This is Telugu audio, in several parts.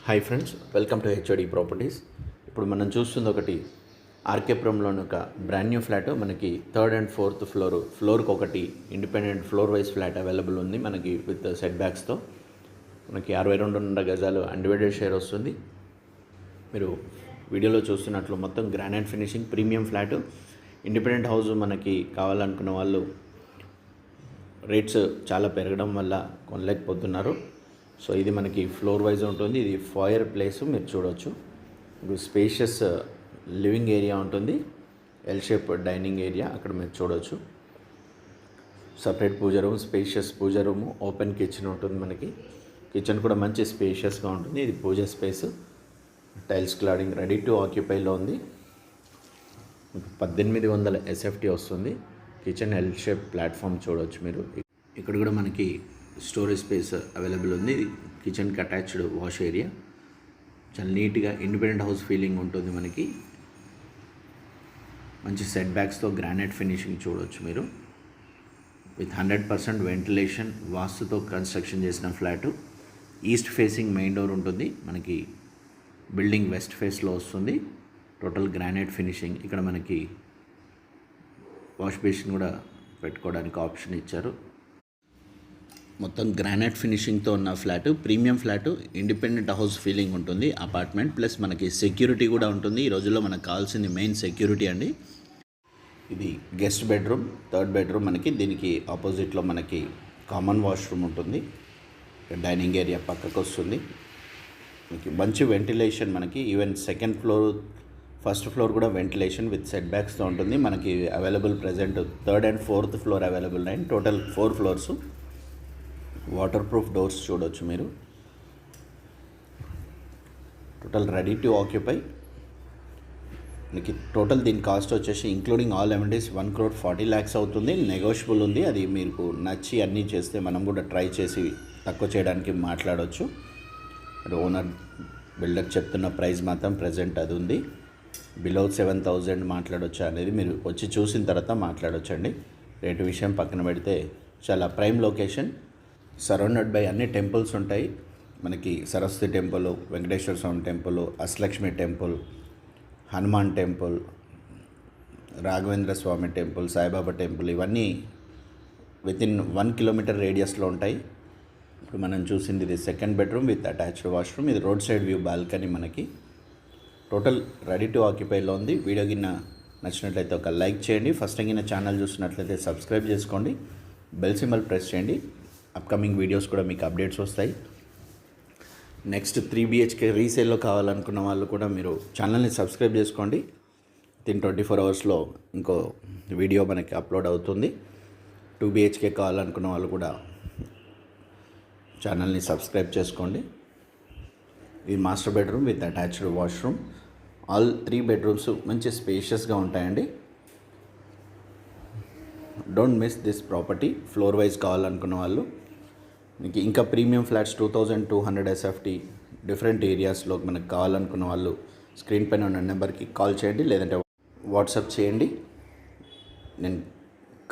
Hi friends, welcome to HOD properties. ఇప్పుడు మనం చూస్తుంది ఒకటి ఆర్కేపురంలోని ఒక బ్రాండ్ న్యూ ఫ్లాట్. మనకి థర్డ్ అండ్ ఫోర్త్ ఫ్లోర్కి ఒకటి independent floor wise flat available ఉంది మనకి విత్ సెట్ బ్యాక్స్తో. మనకి 62.5 గజాలు అన్డివైడెడ్ షేర్ వస్తుంది. మీరు వీడియోలో చూస్తున్నట్లు మొత్తం granite finishing premium flat. Independent house మనకి కావాలనుకున్న వాళ్ళు రేట్స్ చాలా పెరగడం వల్ల కొనలేకపోతున్నారు. సో ఇది మనకి ఫ్లోర్ వైజ్ ఉంటుంది. ఇది ఫాయర్ ప్లేస్ మీరు చూడవచ్చు. ఇది స్పేషియస్ లివింగ్ ఏరియా ఉంటుంది, ఎల్ షేప్ డైనింగ్ ఏరియా అక్కడ మీరు చూడవచ్చు. Separate puja room, spacious puja room, open kitchen ఉంటుంది. మనకి కిచెన్ కూడా మంచి స్పేషియస్గా ఉంటుంది. ఇది puja space, tiles cladding ready to ఆక్యుపైలో ఉంది. 1800 SFT వస్తుంది. కిచెన్ ఎల్ షేప్ ప్లాట్ఫామ్ చూడవచ్చు మీరు. ఇక్కడ కూడా మనకి స్టోరేజ్ స్పేస్ అవైలబుల్ ఉంది. కిచెన్కి అటాచ్డ్ వాష్ ఏరియా, చాలా నీట్గా ఇండిపెండెంట్ హౌస్ ఫీలింగ్ ఉంటుంది. మనకి మంచి సెట్ బ్యాక్స్తో గ్రానైట్ ఫినిషింగ్ చూడవచ్చు మీరు. విత్ 100% వెంటిలేషన్ వాస్తుతో కన్స్ట్రక్షన్ చేసిన flat. East facing main door ఉంటుంది. మనకి బిల్డింగ్ వెస్ట్ ఫేస్లో వస్తుంది. Total granite finishing. ఇక్కడ మనకి వాష్ బేసిన్ కూడా పెట్టుకోవడానికి ఆప్షన్ ఇచ్చారు. మొత్తం గ్రానైట్ ఫినిషింగ్తో ఉన్న flat, premium flat, independent house feeling ఉంటుంది. అపార్ట్మెంట్ ప్లస్ మనకి సెక్యూరిటీ కూడా ఉంటుంది. ఈ రోజుల్లో మనకు కావాల్సింది మెయిన్ సెక్యూరిటీ అండి. ఇది గెస్ట్ బెడ్రూమ్, థర్డ్ బెడ్రూమ్. మనకి దీనికి ఆపోజిట్లో మనకి కామన్ వాష్రూమ్ ఉంటుంది. డైనింగ్ ఏరియా పక్కకు వస్తుంది. మనకి మంచి వెంటిలేషన్. మనకి even second floor, first floor కూడా వెంటిలేషన్ విత్ సెట్ బ్యాక్స్తో ఉంటుంది. మనకి available present third and fourth floor available and total 4 floors. Water proof doors చూడవచ్చు మీరు. Total ready to occupy. మనకి టోటల్ దీని కాస్ట్ వచ్చేసి ఇంక్లూడింగ్ ఆల్ అమెండిటీస్ 1,40,00,000 అవుతుంది. నెగోషియబుల్ ఉంది. అది మీకు నచ్చి అన్నీ చేస్తే మనం కూడా ట్రై చేసి తక్కువ చేయడానికి మాట్లాడవచ్చు. ఓనర్ బిల్డర్ చెప్తున్న ప్రైస్ మాత్రం ప్రజెంట్ అది ఉంది. బిలో 7,000 మాట్లాడవచ్చు అనేది మీరు వచ్చి చూసిన తర్వాత మాట్లాడవచ్చండి. రేటు విషయం పక్కన పెడితే చాలా ప్రైమ్ లొకేషన్, సరౌండెడ్ బై అన్ని టెంపుల్స్ ఉంటాయి. మనకి Saraswati temple, Venkateswara Swamy temple, Ashtalakshmi temple, Hanuman temple, Raghavendra Swamy temple, Saibaba temple, ఇవన్నీ వితిన్ 1 కిలోమీటర్ రేడియస్లో ఉంటాయి. ఇప్పుడు మనం చూసింది ఇది second bedroom with attached washroom. ఇది రోడ్ సైడ్ వ్యూ బాల్కనీ. మనకి టోటల్ రెడీ టు ఆక్యుపైలో ఉంది. వీడియో గిన్న నచ్చినట్లయితే ఒక లైక్ చేయండి. ఫస్ట్ గిన్న ఛానల్ చూసినట్లయితే సబ్స్క్రైబ్ చేసుకోండి. బెల్ సింబల్ ప్రెస్ చేయండి. అప్కమింగ్ వీడియోస్ కూడా మీకు అప్డేట్స్ వస్తాయి. నెక్స్ట్ 3 BHK రీసేల్లో కావాలనుకున్న వాళ్ళు కూడా మీరు ఛానల్ని సబ్స్క్రైబ్ చేసుకోండి. వితిన్ 24 అవర్స్లో ఇంకో వీడియో మనకి అప్లోడ్ అవుతుంది. 2 BHK కావాలనుకున్న వాళ్ళు కూడా ఛానల్ని సబ్స్క్రైబ్ చేసుకోండి. ఇది master bedroom with attached washroom. All 3 bedrooms మంచి స్పేషియస్గా ఉంటాయండి. Don't miss this property. Floor wise కావాలనుకున్న వాళ్ళు మీకు ఇంకా ప్రీమియం ఫ్లాట్స్ 2,200 SFT డిఫరెంట్ ఏరియాస్లో మనకు కావాలనుకున్న వాళ్ళు స్క్రీన్ పైన ఉన్న నెంబర్కి కాల్ చేయండి, లేదంటే వాట్సాప్ చేయండి. నేను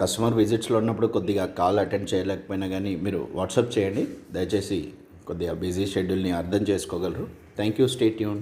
కస్టమర్ విజిట్స్లో ఉన్నప్పుడు కొద్దిగా కాల్ అటెండ్ చేయలేకపోయినా కానీ మీరు వాట్సాప్ చేయండి. దయచేసి కొద్దిగా బిజీ షెడ్యూల్ని అర్థం చేసుకోగలరు. Thank you. Stay tune.